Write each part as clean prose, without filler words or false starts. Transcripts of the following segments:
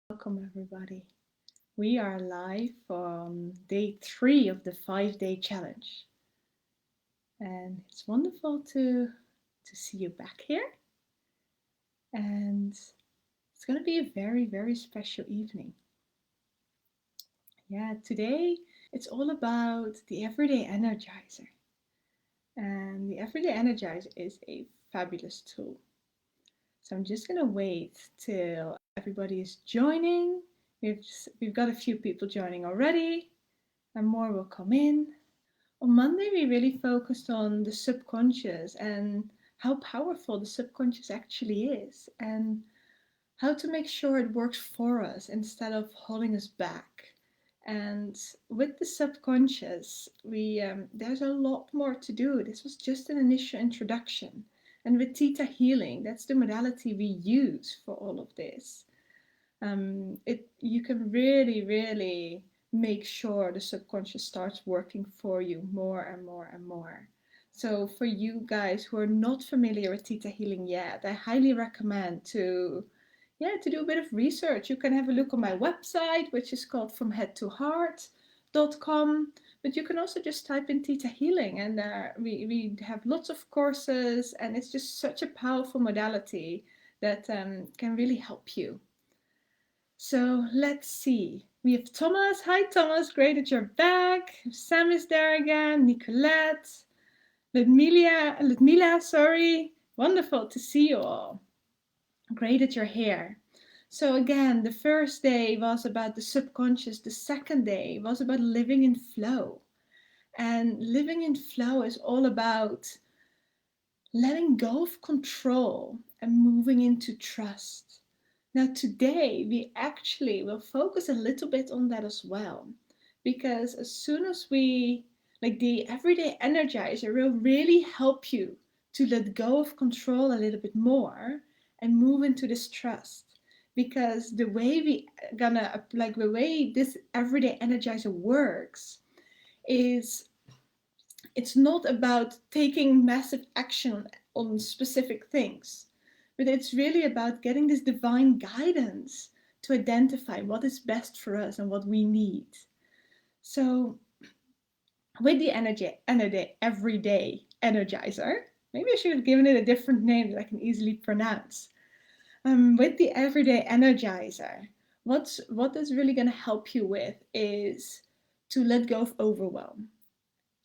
Welcome, everybody. We are live on day 3 of the 5-day challenge, and it's wonderful to see you back here. And it's going to be a very, very special evening. Yeah, today it's all about the Everyday Energizer, and the Everyday Energizer is a fabulous tool. So I'm just going to wait till everybody is joining. We've got a few people joining already, and more will come in. On Monday, we really focused on the subconscious and how powerful the subconscious actually is, and how to make sure it works for us instead of holding us back. And with the subconscious, we there's a lot more to do. This was just an initial introduction. And with Theta Healing, that's the modality we use for all of this. You can really make sure the subconscious starts working for you more and more and more. So for you guys who are not familiar with Theta Healing yet, I highly recommend to do a bit of research. You can have a look on my website, which is called fromheadtoheart.com. But you can also just type in Theta Healing, and we have lots of courses, and it's just such a powerful modality that can really help you. So let's see. We have Thomas. Hi, Thomas. Great that you're back. Sam is there again. Nicolette. Ludmila, sorry. Wonderful to see you all. Great that you're here. So again, the first day was about the subconscious. The second day was about living in flow. And living in flow is all about letting go of control and moving into trust. Now, today we actually will focus a little bit on that as well, because as soon as the Everyday Energizer will really help you to let go of control a little bit more and move into this trust. Because the way the way this Everyday Energizer works is it's not about taking massive action on specific things, but it's really about getting this divine guidance to identify what is best for us and what we need. So, with the Everyday Energizer, maybe I should have given it a different name that I can easily pronounce. With the Everyday Energizer, what is really going to help you with is to let go of overwhelm.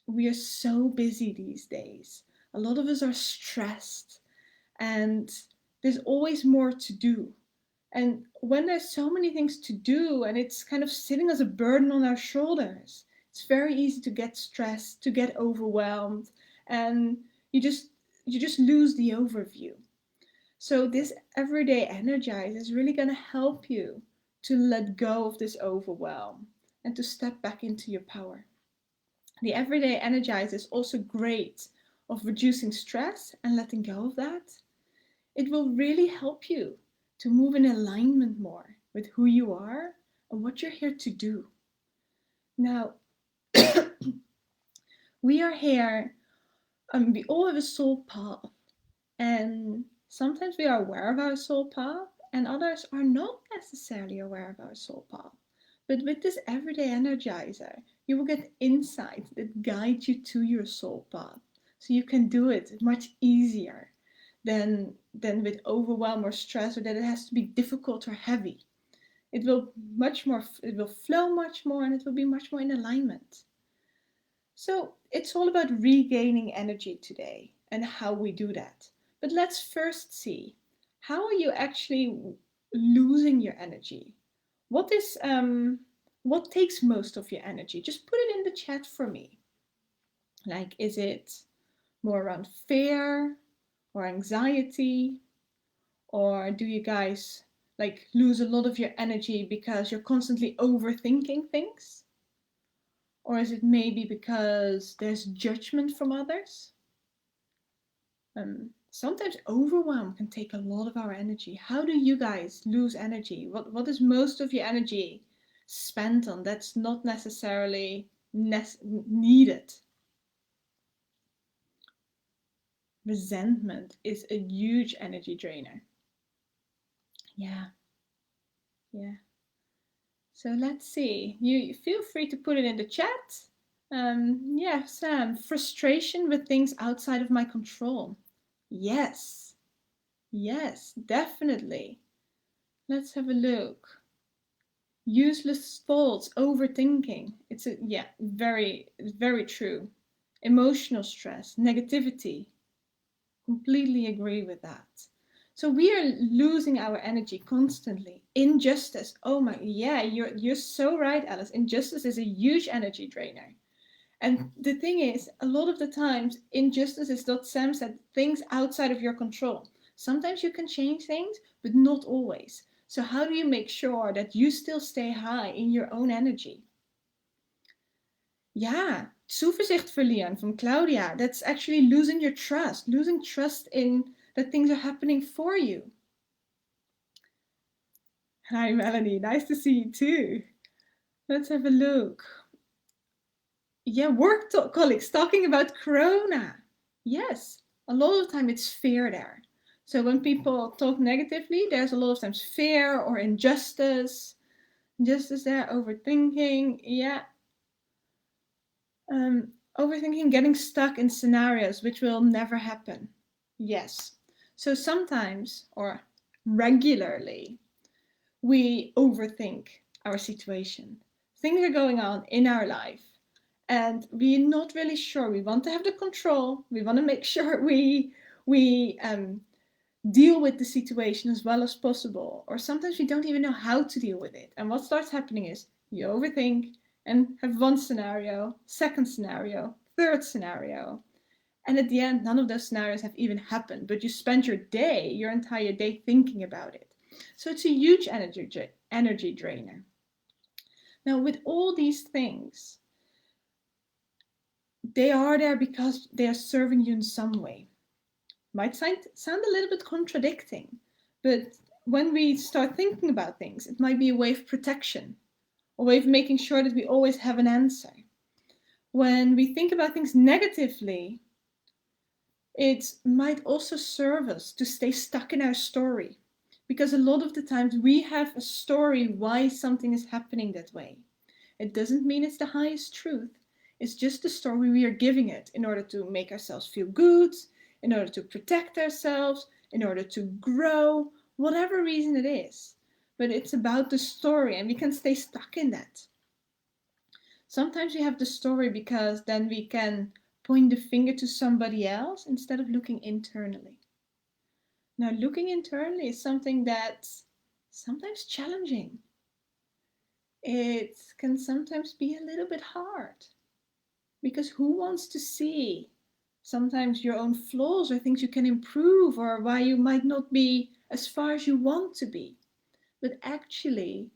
We are so busy these days. A lot of us are stressed, and there's always more to do. And when there's so many things to do and it's kind of sitting as a burden on our shoulders, it's very easy to get stressed, to get overwhelmed, and you just lose the overview. So this Everyday Energize is really going to help you to let go of this overwhelm and to step back into your power. The Everyday Energize is also great of reducing stress and letting go of that. It will really help you to move in alignment more with who you are and what you're here to do. Now, we are here, we all have a soul path, and sometimes we are aware of our soul path, and others are not necessarily aware of our soul path. But with this Everyday Energizer, you will get insights that guide you to your soul path. So you can do it much easier than with overwhelm or stress, or that it has to be difficult or heavy. It will flow much more, and it will be much more in alignment. So it's all about regaining energy today and how we do that. But let's first see, how are you actually losing your energy? What takes most of your energy? Just put it in the chat for me. Like, is it more around fear or anxiety? Or do you guys lose a lot of your energy because you're constantly overthinking things? Or is it maybe because there's judgment from others? Sometimes overwhelm can take a lot of our energy. How do you guys lose energy? What is most of your energy spent on that's not necessarily needed? Resentment is a huge energy drainer. Yeah. So let's see. You feel free to put it in the chat. Yeah, Sam, frustration with things outside of my control. Yes, yes, definitely. Let's have a look. Useless thoughts, overthinking. It's very true. Emotional stress, negativity. Completely agree with that. So we are losing our energy constantly. Injustice. Oh my, yeah, you're so right, Alice. Injustice is a huge energy drainer. And the thing is, a lot of the times, injustice is what Sam said, things outside of your control. Sometimes you can change things, but not always. So how do you make sure that you still stay high in your own energy? Yeah, Zuversicht verlieren from Claudia. That's actually losing trust in that things are happening for you. Hi, Melanie. Nice to see you too. Let's have a look. Yeah, colleagues talking about Corona. Yes, a lot of the time it's fear there. So when people talk negatively, there's a lot of times fear or injustice. Injustice there, overthinking. Yeah, overthinking, getting stuck in scenarios which will never happen. Yes. So sometimes, or regularly, we overthink our situation. Things are going on in our life, and we're not really sure. We want to have the control. We want to make sure we deal with the situation as well as possible. Or sometimes we don't even know how to deal with it. And what starts happening is you overthink and have one scenario, second scenario, third scenario. And at the end, none of those scenarios have even happened, but you spend your entire day thinking about it. So it's a huge energy drainer. Now, with all these things, they are there because they are serving you in some way. Might sound a little bit contradicting, but when we start thinking about things, it might be a way of protection, a way of making sure that we always have an answer. When we think about things negatively, it might also serve us to stay stuck in our story. Because a lot of the times we have a story why something is happening that way. It doesn't mean it's the highest truth. It's just the story we are giving it in order to make ourselves feel good, in order to protect ourselves, in order to grow, whatever reason it is. But it's about the story, and we can stay stuck in that. Sometimes we have the story because then we can point the finger to somebody else instead of looking internally. Now, looking internally is something that's sometimes challenging. It can sometimes be a little bit hard because who wants to see sometimes your own flaws or things you can improve or why you might not be as far as you want to be? But actually,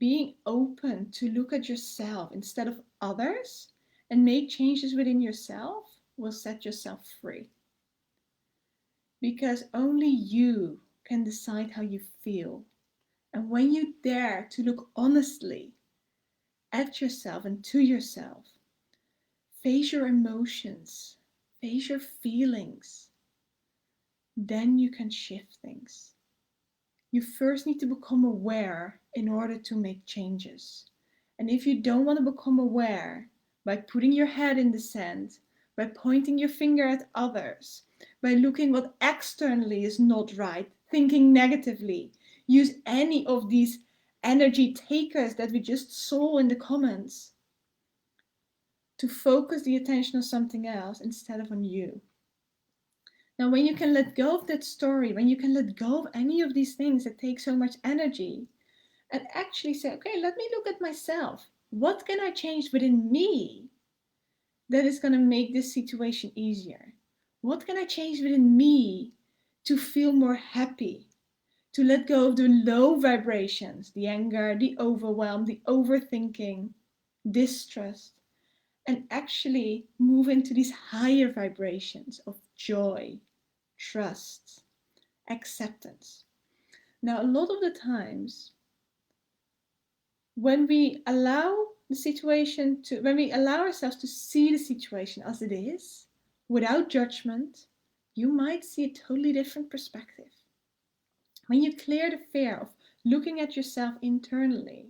being open to look at yourself instead of others and make changes within yourself will set yourself free. Because only you can decide how you feel. And when you dare to look honestly at yourself and to yourself, face your emotions, face your feelings, then you can shift things. You first need to become aware in order to make changes. And if you don't want to become aware by putting your head in the sand, by pointing your finger at others, by looking what externally is not right, thinking negatively, use any of these energy takers that we just saw in the comments to focus the attention on something else instead of on you. Now, when you can let go of that story, when you can let go of any of these things that take so much energy, and actually say, okay, let me look at myself. What can I change within me that is going to make this situation easier? What can I change within me to feel more happy? To let go of the low vibrations, the anger, the overwhelm, the overthinking, distrust, and actually move into these higher vibrations of joy, trust, acceptance. Now, a lot of the times, when we allow when we allow ourselves to see the situation as it is, without judgment, you might see a totally different perspective. When you clear the fear of looking at yourself internally,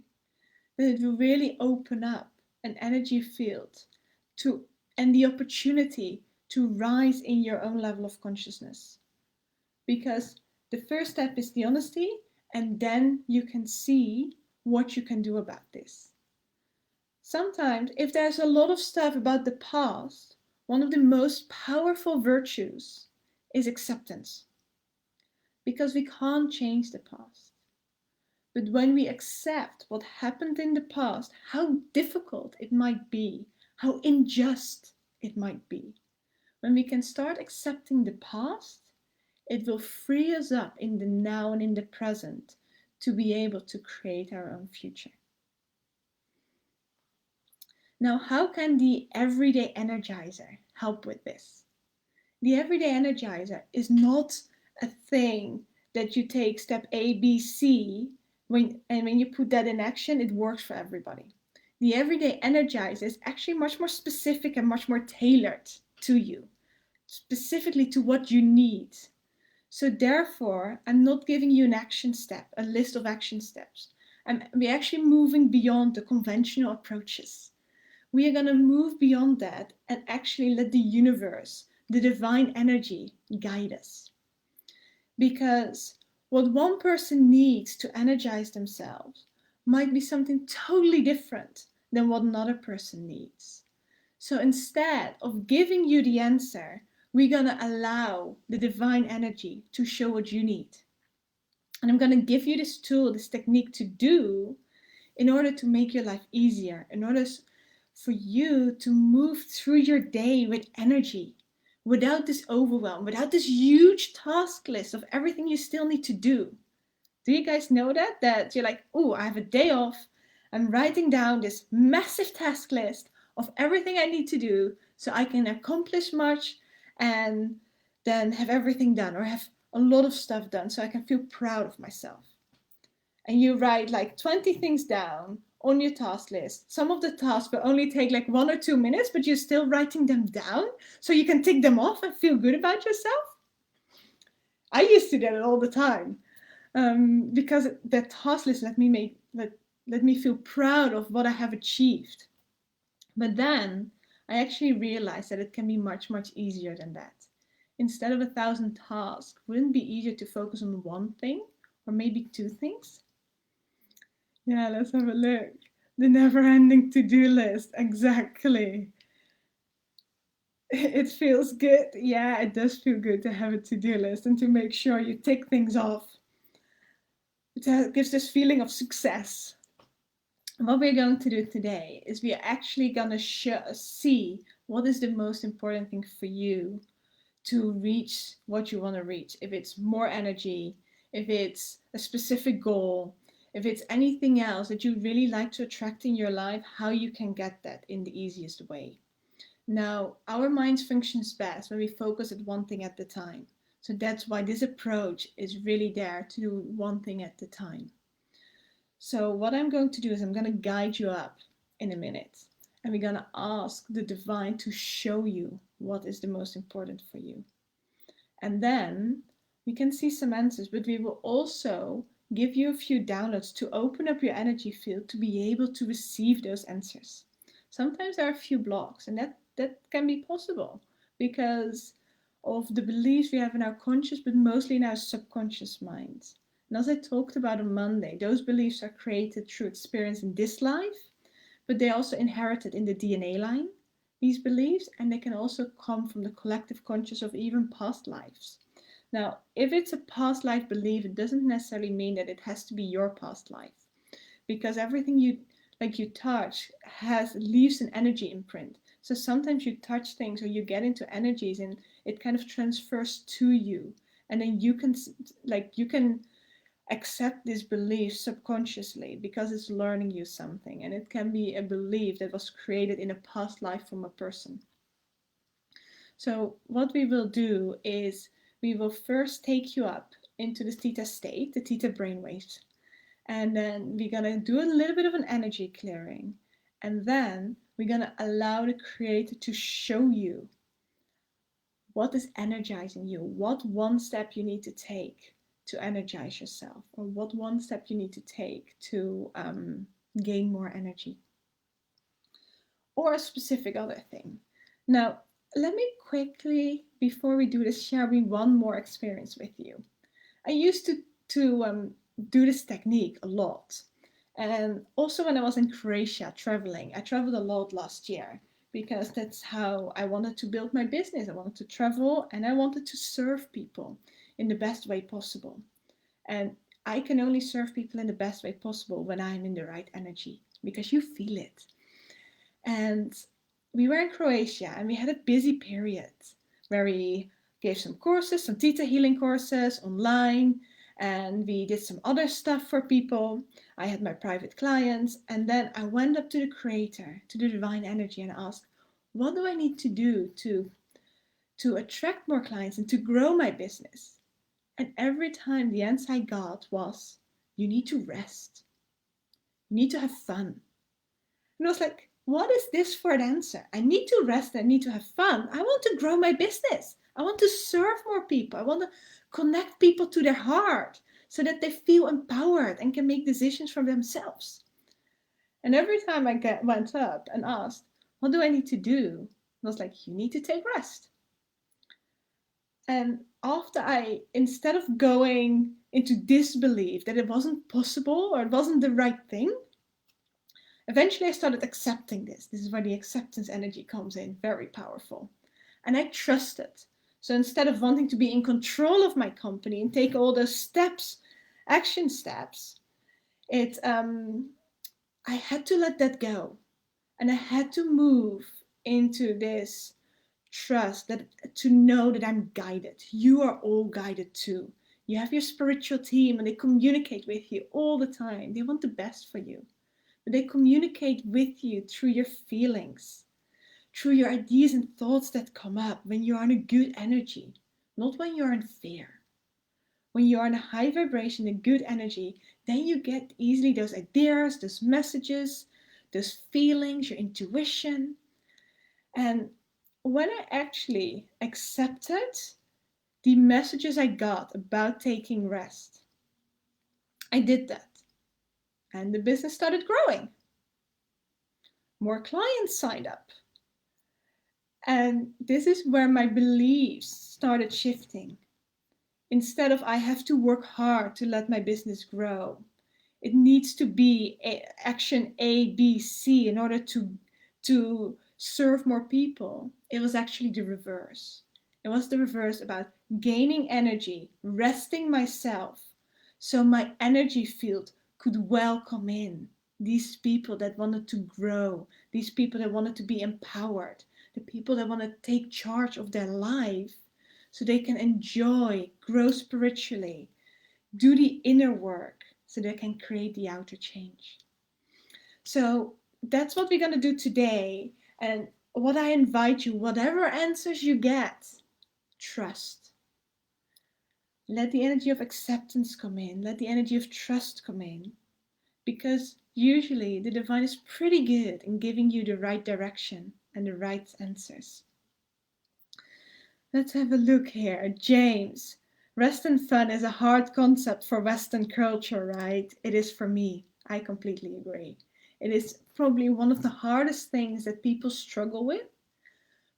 that it will really open up an energy field to and the opportunity to rise in your own level of consciousness. Because the first step is the honesty, and then you can see what you can do about this. Sometimes, if there's a lot of stuff about the past, one of the most powerful virtues is acceptance. Because we can't change the past. But when we accept what happened in the past, how difficult it might be, how unjust it might be, when we can start accepting the past, it will free us up in the now and in the present to be able to create our own future. Now, how can the Everyday Energizer help with this? The Everyday Energizer is not a thing that you take step A, B, C, when you put that in action, it works for everybody. The Everyday Energizer is actually much more specific and much more tailored to you, specifically to what you need. So therefore, I'm not giving you an action step, a list of action steps. We're actually moving beyond the conventional approaches. We are going to move beyond that and actually let the universe, the divine energy, guide us. Because what one person needs to energize themselves might be something totally different than what another person needs. So instead of giving you the answer, we're going to allow the divine energy to show what you need. And I'm going to give you this tool, this technique to do in order to make your life easier, in order for you to move through your day with energy, without this overwhelm, without this huge task list of everything you still need to do. Do you guys know that? That you're like, oh, I have a day off. I'm writing down this massive task list of everything I need to do so I can accomplish much and then have everything done or have a lot of stuff done so I can feel proud of myself. And you write like 20 things down on your task list. Some of the tasks will only take like 1 or 2 minutes, but you're still writing them down so you can tick them off and feel good about yourself. I used to do it all the time because the task list let me feel proud of what I have achieved. But then I actually realized that it can be much, much easier than that. Instead of 1,000 tasks, wouldn't it be easier to focus on one thing or maybe 2 things? Yeah, let's have a look. The never-ending to-do list, exactly. It feels good. Yeah, it does feel good to have a to-do list and to make sure you tick things off. It gives this feeling of success. What we're going to do today is we're actually going to see what is the most important thing for you to reach what you want to reach. If it's more energy, if it's a specific goal, if it's anything else that you really like to attract in your life, how you can get that in the easiest way. Now, our minds functions best when we focus at one thing at a time. So that's why this approach is really there to do one thing at a time. So what I'm going to do is I'm going to guide you up in a minute. And we're going to ask the divine to show you what is the most important for you. And then we can see some answers, but we will also give you a few downloads to open up your energy field to be able to receive those answers. Sometimes there are a few blocks, and that can be possible because of the beliefs we have in our conscious, but mostly in our subconscious minds. And as I talked about on Monday, those beliefs are created through experience in this life, but they also inherited in the DNA line, these beliefs, and they can also come from the collective conscious of even past lives. Now, if it's a past life belief, it doesn't necessarily mean that it has to be your past life, because everything you touch leaves an energy imprint. So sometimes you touch things or you get into energies and it kind of transfers to you, and then you can accept this belief subconsciously because it's learning you something, and it can be a belief that was created in a past life from a person. So what we will do is we will first take you up into the theta state, the theta brainwaves, and then we're gonna do a little bit of an energy clearing, and then we're gonna allow the creator to show you what is energizing you, what one step you need to take to energize yourself, or what one step you need to take to gain more energy, or a specific other thing. Now, let me quickly, before we do this, share one more experience with you. I used to do this technique a lot. And also when I was in Croatia traveling, I traveled a lot last year because that's how I wanted to build my business. I wanted to travel and I wanted to serve people in the best way possible. And I can only serve people in the best way possible when I'm in the right energy because you feel it. And we were in Croatia and we had a busy period where we gave some courses, some theta healing courses online, and we did some other stuff for people. I had my private clients, and then I went up to the creator, to the divine energy, and asked, what do I need to do to attract more clients and to grow my business? And every time the answer I got was, you need to rest. You need to have fun. And I was like, what is this for an answer? I need to rest. I need to have fun. I want to grow my business. I want to serve more people. I want to connect people to their heart so that they feel empowered and can make decisions for themselves. And every time I went up and asked, what do I need to do? I was like, you need to take rest. And instead of going into disbelief that it wasn't possible or it wasn't the right thing, eventually I started accepting this. This is where the acceptance energy comes in, very powerful. And I trusted. So instead of wanting to be in control of my company and take all those steps, action steps, I had to let that go. And I had to move into this trust, that to know that I'm guided. You are all guided too. You have your spiritual team and they communicate with you all the time. They want the best for you. But they communicate with you through your feelings, through your ideas and thoughts that come up when you're in a good energy, not when you're in fear. When you're in a high vibration, a good energy, then you get easily those ideas, those messages, those feelings, your intuition. And when I actually accepted the messages I got about taking rest, I did that. And the business started growing. More clients signed up. And this is where my beliefs started shifting. Instead of I have to work hard to let my business grow, it needs to be action A, B, C in order to serve more people. It was actually the reverse. It was the reverse about gaining energy, resting myself, so my energy field could welcome in these people that wanted to grow, these people that wanted to be empowered, the people that want to take charge of their life so they can enjoy, grow spiritually, do the inner work so they can create the outer change. So that's what we're going to do today. And what I invite you, whatever answers you get, trust. Let the energy of acceptance come in. Let the energy of trust come in. Because usually the divine is pretty good in giving you the right direction and the right answers. Let's have a look here. James, rest and fun is a hard concept for Western culture, right? It is for me. I completely agree. It is probably one of the hardest things that people struggle with.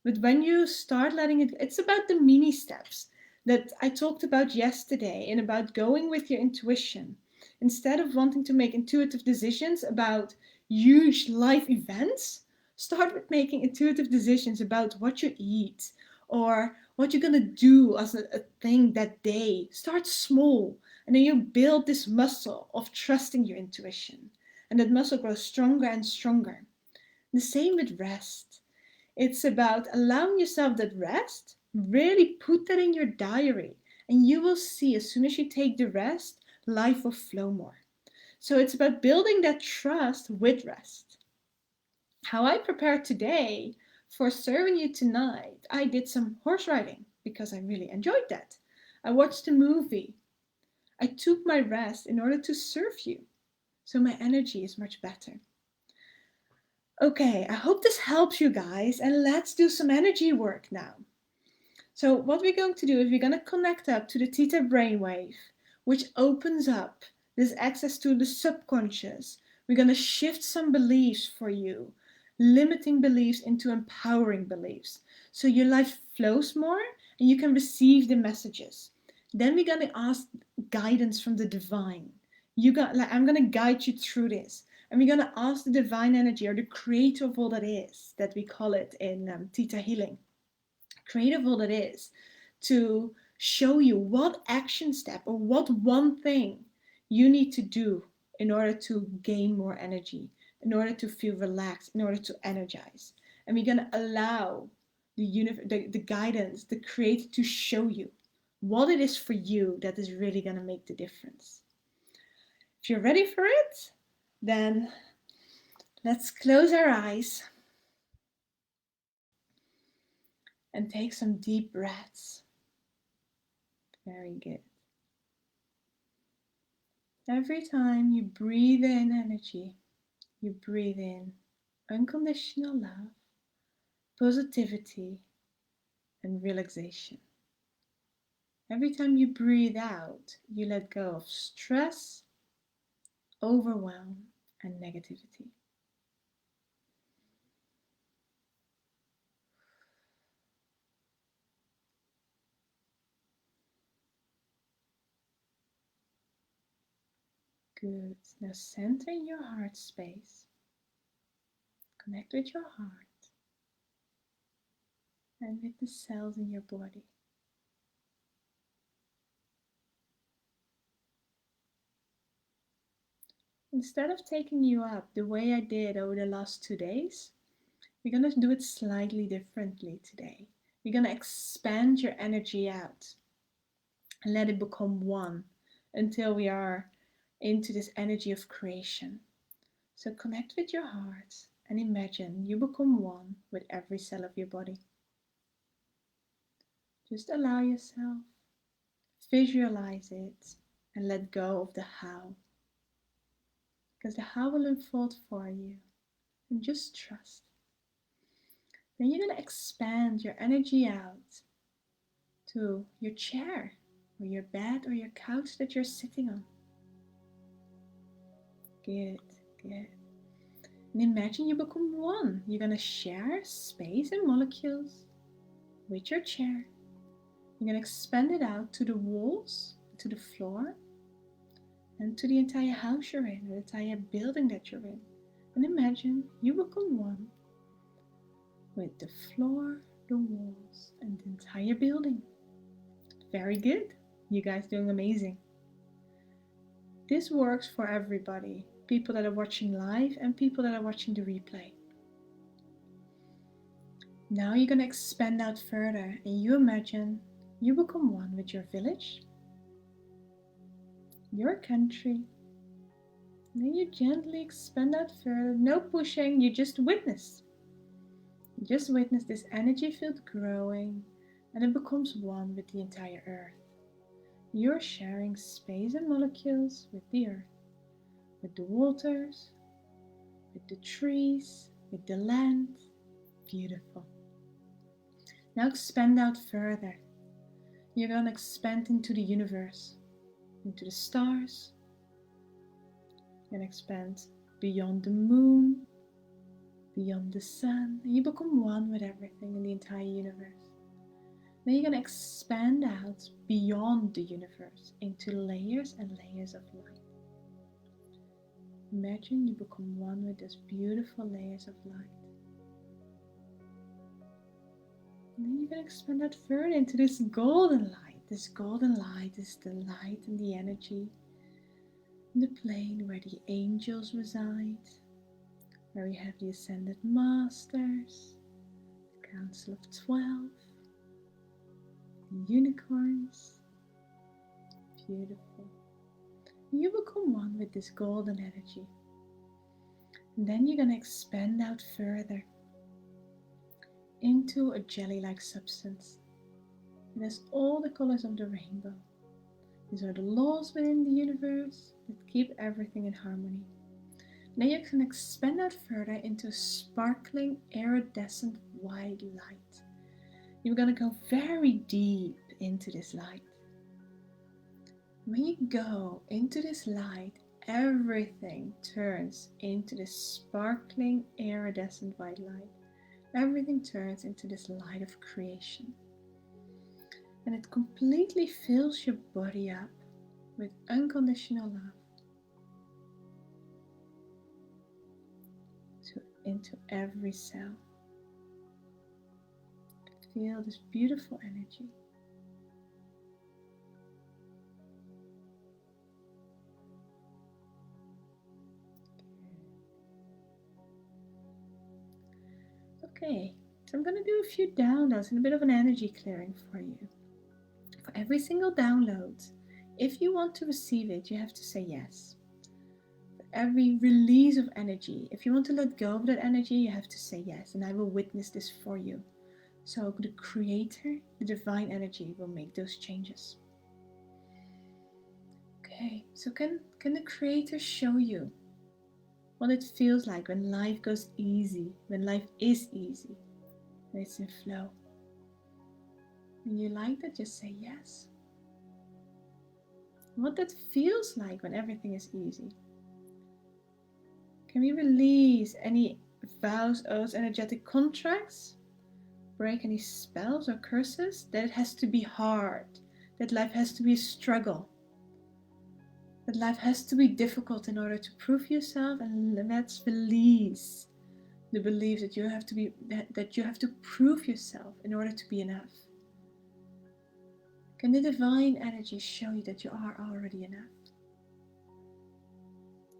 But when you start letting it, it's about the mini steps that I talked about yesterday and about going with your intuition. Instead of wanting to make intuitive decisions about huge life events, start with making intuitive decisions about what you eat or what you're going to do as a thing that day. Start small and then you build this muscle of trusting your intuition. And that muscle grows stronger and stronger. The same with rest. It's about allowing yourself that rest. Really put that in your diary. And you will see as soon as you take the rest, life will flow more. So it's about building that trust with rest. How I prepared today for serving you tonight, I did some horse riding because I really enjoyed that. I watched a movie. I took my rest in order to serve you. So my energy is much better. Okay, I hope this helps you guys, and let's do some energy work now. So what we're going to do is we're going to connect up to the theta brainwave, which opens up this access to the subconscious, We're going to shift some beliefs for you, limiting beliefs into empowering beliefs. So your life flows more and you can receive the messages. Then we're going to ask guidance from the divine. I'm going to guide you through this. And we're going to ask the divine energy, or the creator of all that is, that we call it in Theta Healing, creator of all that is, to show you what action step or what one thing you need to do in order to gain more energy, in order to feel relaxed, in order to energize. And we're going to allow the guidance, the creator, to show you what it is for you that is really going to make the difference. If you're ready for it, then let's close our eyes and take some deep breaths. Very good. Every time you breathe in energy, you breathe in unconditional love, positivity, and relaxation. Every time you breathe out, you let go of stress, overwhelm, and negativity. Good. Now center in your heart space. Connect with your heart and with the cells in your body. Instead of taking you up the way I did over the last 2 days, we're going to do it slightly differently today. We're going to expand your energy out and let it become one until we are into this energy of creation. So connect with your heart and imagine you become one with every cell of your body. Just allow yourself, visualize it, and let go of the how. Because the how will unfold for you. And just trust. Then you're going to expand your energy out to your chair or your bed or your couch that you're sitting on. Good, good. And imagine you become one. You're going to share space and molecules with your chair. You're going to expand it out to the walls, to the floor, and to the entire house you're in, the entire building that you're in. And imagine you become one with the floor, the walls, and the entire building. Very good. You guys doing amazing. This works for everybody. People that are watching live and people that are watching the replay. Now you're going to expand out further and you imagine you become one with your village, your country. And then you gently expand out further. No pushing, you just witness. You just witness this energy field growing and it becomes one with the entire earth. You're sharing space and molecules with the earth, with the waters, with the trees, with the land. Beautiful. Now expand out further. You're going to expand into the universe, into the stars. You're going to expand beyond the moon, beyond the sun, and you become one with everything in the entire universe. Then you're going to expand out beyond the universe into layers and layers of light. Imagine you become one with those beautiful layers of light. And then you're going to expand out further into this golden light. This golden light is the light and the energy in the plane where the angels reside, where we have the Ascended Masters, the Council of 12, the unicorns. Beautiful. You become one with this golden energy. And then you're going to expand out further into a jelly-like substance. It has all the colors of the rainbow. These are the laws within the universe that keep everything in harmony. Now you can expand out further into a sparkling, iridescent white light. You're going to go very deep into this light. When you go into this light, everything turns into this sparkling iridescent white light. Everything turns into this light of creation. And it completely fills your body up with unconditional love into every cell. Feel this beautiful energy. Okay, so I'm going to do a few downloads and a bit of an energy clearing for you. For every single download, if you want to receive it, you have to say yes. For every release of energy, if you want to let go of that energy, you have to say yes, and I will witness this for you. So the Creator, the Divine Energy, will make those changes. Okay, so can the Creator show you what it feels like when life goes easy, when life is easy, when it's in flow? When you like that, just say yes. What that feels like when everything is easy. Can we release any vows, oaths, energetic contracts? Break any spells or curses? That it has to be hard, that life has to be a struggle, that life has to be difficult in order to prove yourself, and let's release the belief that you have to prove yourself in order to be enough. Can the divine energy show you that you are already enough?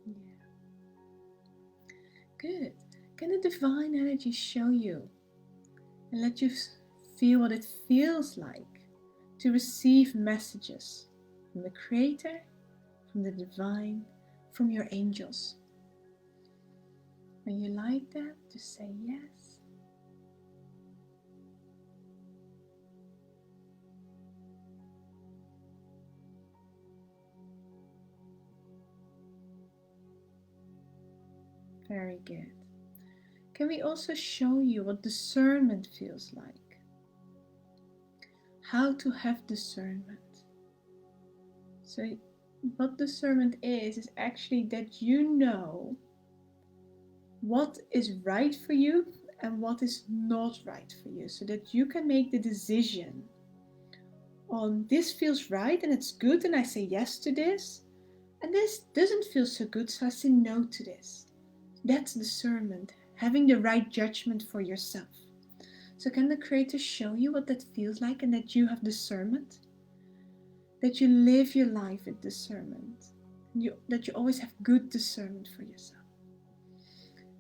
Yeah. Good. Can the divine energy show you and let you feel what it feels like to receive messages from the Creator, from the divine, from your angels? When you like that, just say yes. Very good. Can we also show you what discernment feels like? How to have discernment. So what discernment is actually that you know what is right for you and what is not right for you, so that you can make the decision on this feels right and it's good and I say yes to this, and this doesn't feel so good so I say no to this. That's discernment, having the right judgment for yourself. So can the Creator show you what that feels like and that you have discernment? That you live your life with discernment. That you always have good discernment for yourself.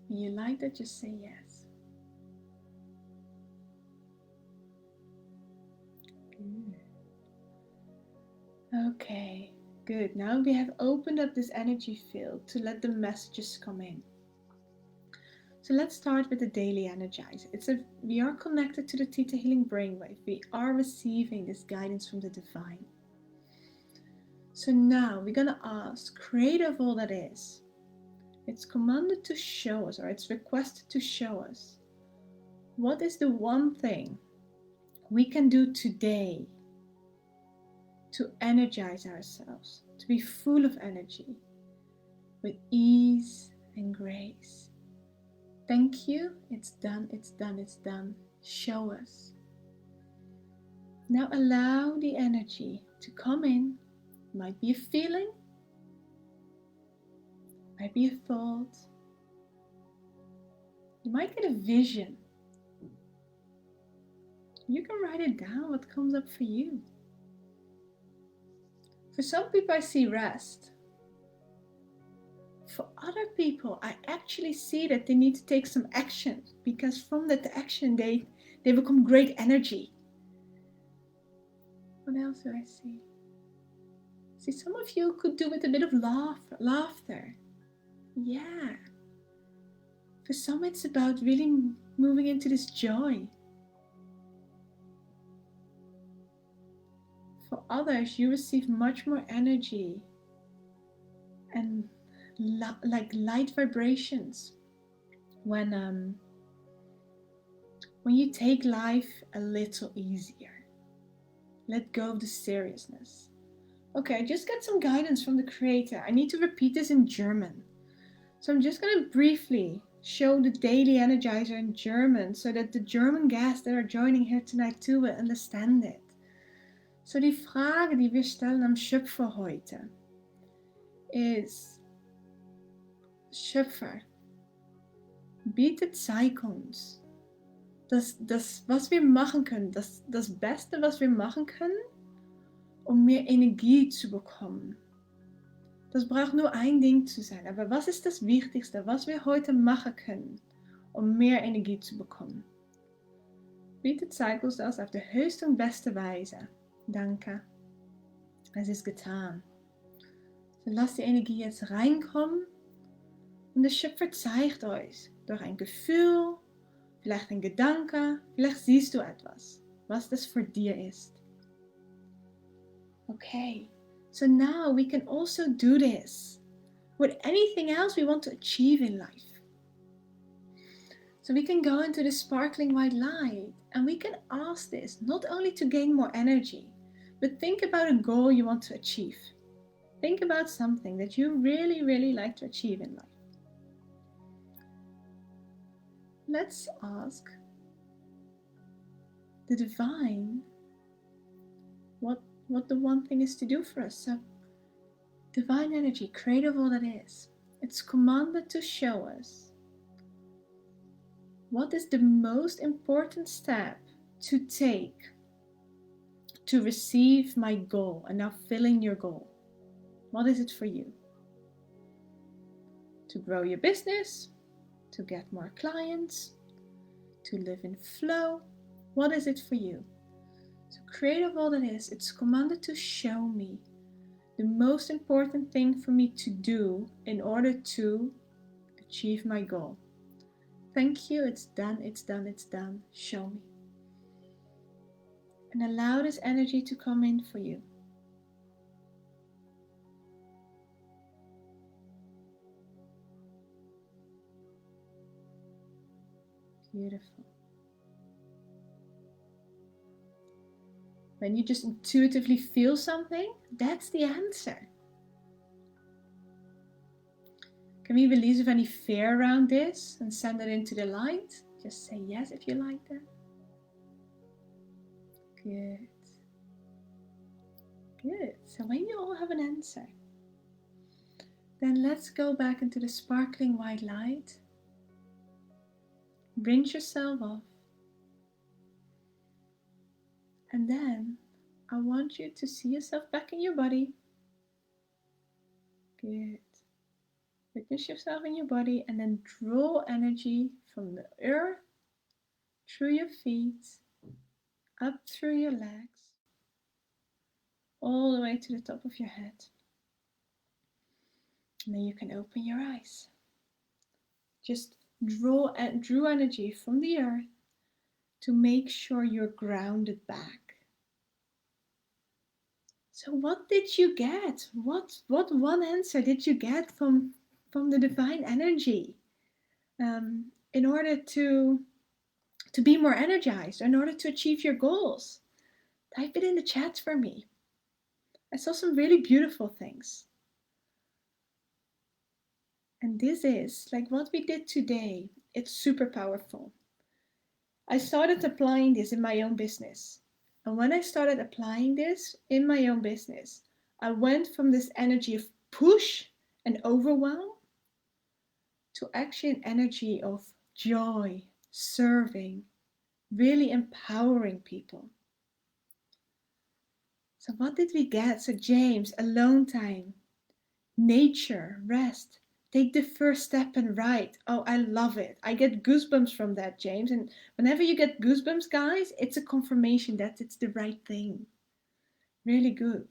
When you like that, just say yes. Good. Okay, good. Now we have opened up this energy field to let the messages come in. So let's start with the daily Energiser. We are connected to the Theta Healing Brainwave. We are receiving this guidance from the Divine. So now we're going to ask, Creator of all that is, it's commanded to show us, or it's requested to show us, what is the one thing we can do today to energize ourselves, to be full of energy, with ease and grace. Thank you, it's done, it's done, it's done. Show us. Now allow the energy to come in. It might be a feeling, might be a thought. You might get a vision. You can write it down, what comes up for you. For some people, I see rest. For other people, I actually see that they need to take some action, because from that action, they become great energy. What else do I see? See, some of you could do with a bit of laughter. Yeah. For some, it's about really moving into this joy. For others, you receive much more energy and like light vibrations when you take life a little easier. Let go of the seriousness. Okay, just get some guidance from the creator. I need to repeat this in German. So I'm just going to briefly show the daily energizer in German so that the German guests that are joining here tonight too will understand it. So die Frage, die wir stellen am Schöpfer heute ist, Schöpfer, bitte zeig uns das was wir machen können, das Beste, was wir machen können, um mehr Energie zu bekommen. Das braucht nur ein Ding zu sein. Aber was ist das Wichtigste, was wir heute machen können, um mehr Energie zu bekommen? Bitte zeig uns das auf der höchste und beste Weise. Danke. Es ist getan. So lasst die Energie jetzt reinkommen und der Schöpfer zeigt euch durch ein Gefühl, vielleicht ein Gedanke, vielleicht siehst du etwas, was das für dir ist. Okay. So now we can also do this with anything else we want to achieve in life. So we can go into the sparkling white light and we can ask this not only to gain more energy, but think about a goal you want to achieve. Think about something that you really, really like to achieve in life. Let's ask the divine what the one thing is to do for us. So divine energy, creator of all that is, it's commanded to show us what is the most important step to take to receive my goal. And now fill in your goal. What is it for you? To grow your business, to get more clients, to live in flow. What is it for you? So creator of all that is, it's commanded to show me the most important thing for me to do in order to achieve my goal. Thank you, it's done, it's done, it's done. Show me. And allow this energy to come in for you. Beautiful. When you just intuitively feel something, that's the answer. Can we release any fear around this and send it into the light? Just say yes if you like that. Good. Good. So when you all have an answer, then let's go back into the sparkling white light. Rinse yourself off. And then I want you to see yourself back in your body. Good. Witness yourself in your body and then draw energy from the earth, through your feet, up through your legs, all the way to the top of your head. And then you can open your eyes. Just draw energy from the earth to make sure you're grounded back. So what did you get? What one answer did you get from the divine energy in order to be more energized, in order to achieve your goals? Type it in the chat for me. I saw some really beautiful things. And this is like what we did today. It's super powerful. I started applying this in my own business. And when I started applying this in my own business, I went from this energy of push and overwhelm to actually an energy of joy, serving, really empowering people. So what did we get? So James, alone time, nature, rest, take the first step and write. Oh, I love it. I get goosebumps from that, James. And whenever you get goosebumps, guys, it's a confirmation that it's the right thing. Really good.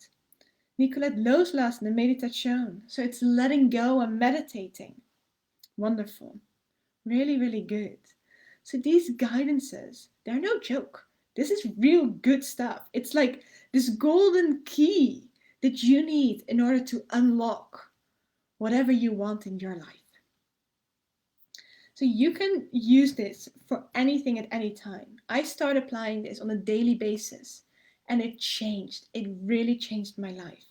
Nicolette, loslassen, meditation. So it's letting go and meditating. Wonderful. Really, really good. So these guidances, they're no joke. This is real good stuff. It's like this golden key that you need in order to unlock whatever you want in your life. So you can use this for anything at any time. I started applying this on a daily basis and it changed. It really changed my life.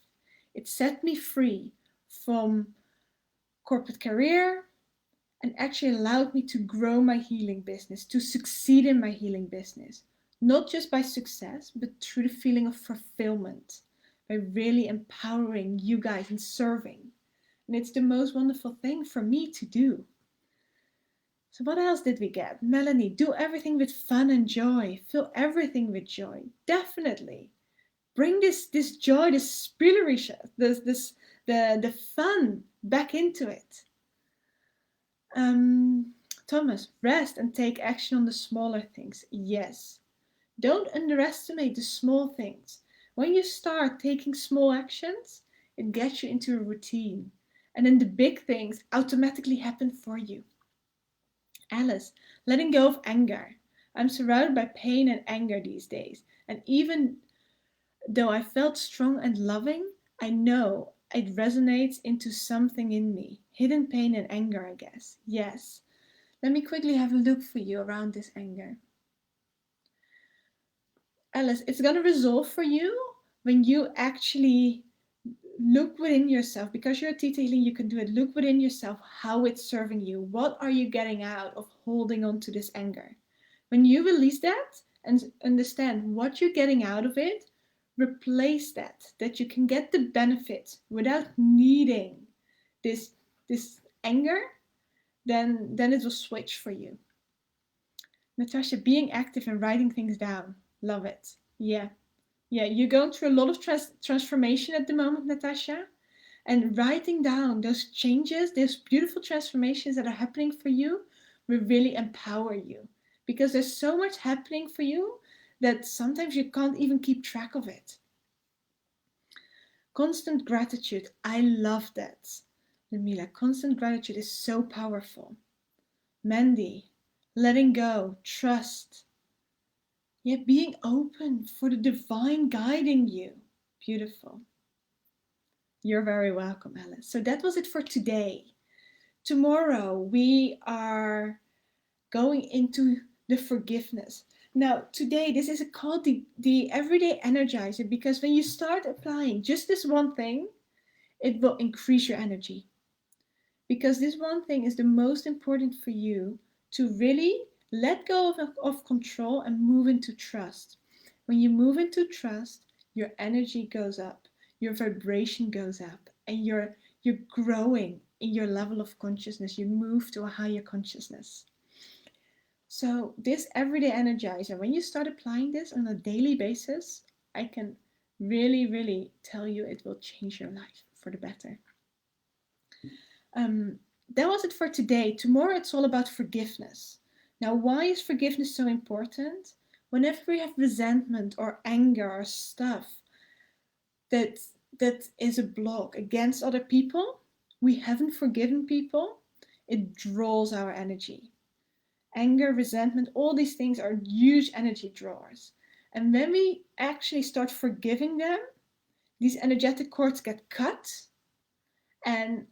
It set me free from corporate career and actually allowed me to grow my healing business, to succeed in my healing business. Not just by success, but through the feeling of fulfillment, by really empowering you guys and serving. And it's the most wonderful thing for me to do. So what else did we get? Melanie, do everything with fun and joy. Fill everything with joy. Definitely. Bring this joy, this spirit, the fun back into it. Thomas, rest and take action on the smaller things. Yes. Don't underestimate the small things. When you start taking small actions, it gets you into a routine. And then the big things automatically happen for you. Alice, letting go of anger. I'm surrounded by pain and anger these days. And even though I felt strong and loving, I know it resonates into something in me. Hidden pain and anger, I guess. Yes. Let me quickly have a look for you around this anger. Alice, it's going to resolve for you when you actually look within yourself. Because you're a theta healing, you can do it. Look within yourself how it's serving you. What are you getting out of holding on to this anger? When you release that and understand what you're getting out of it, replace that you can get the benefit without needing this anger, then it will switch for you. Natasha, being active and writing things down. Love it. Yeah, you're going through a lot of transformation at the moment, Natasha. And writing down those changes, those beautiful transformations that are happening for you will really empower you. Because there's so much happening for you that sometimes you can't even keep track of it. Constant gratitude. I love that. Lamila, constant gratitude is so powerful. Mandy, letting go, trust. Yeah, being open for the divine guiding you. Beautiful. You're very welcome, Alice. So that was it for today. Tomorrow we are going into the forgiveness. Now, today, this is called the Everyday Energizer, because when you start applying just this one thing, it will increase your energy. Because this one thing is the most important for you to really let go of control and move into trust. When you move into trust, your energy goes up, your vibration goes up, and you're growing in your level of consciousness. You move to a higher consciousness. So this Everyday Energizer, when you start applying this on a daily basis, I can really, really tell you it will change your life for the better. That was it for today. Tomorrow it's all about forgiveness. Now, why is forgiveness so important? Whenever we have resentment or anger or stuff that is a block against other people, we haven't forgiven people, it draws our energy. Anger, resentment, all these things are huge energy drawers. And when we actually start forgiving them, these energetic cords get cut, and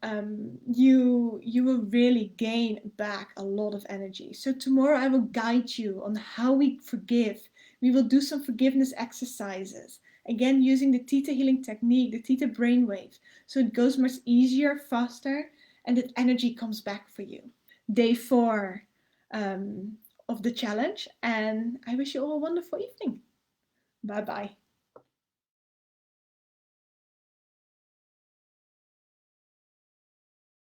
you will really gain back a lot of energy. So tomorrow I will guide you on how we forgive. We will do some forgiveness exercises. Again, using the Theta healing technique, the Theta brainwave. So it goes much easier, faster, and that energy comes back for you. Day 4 of the challenge, and I wish you all a wonderful evening. Bye bye.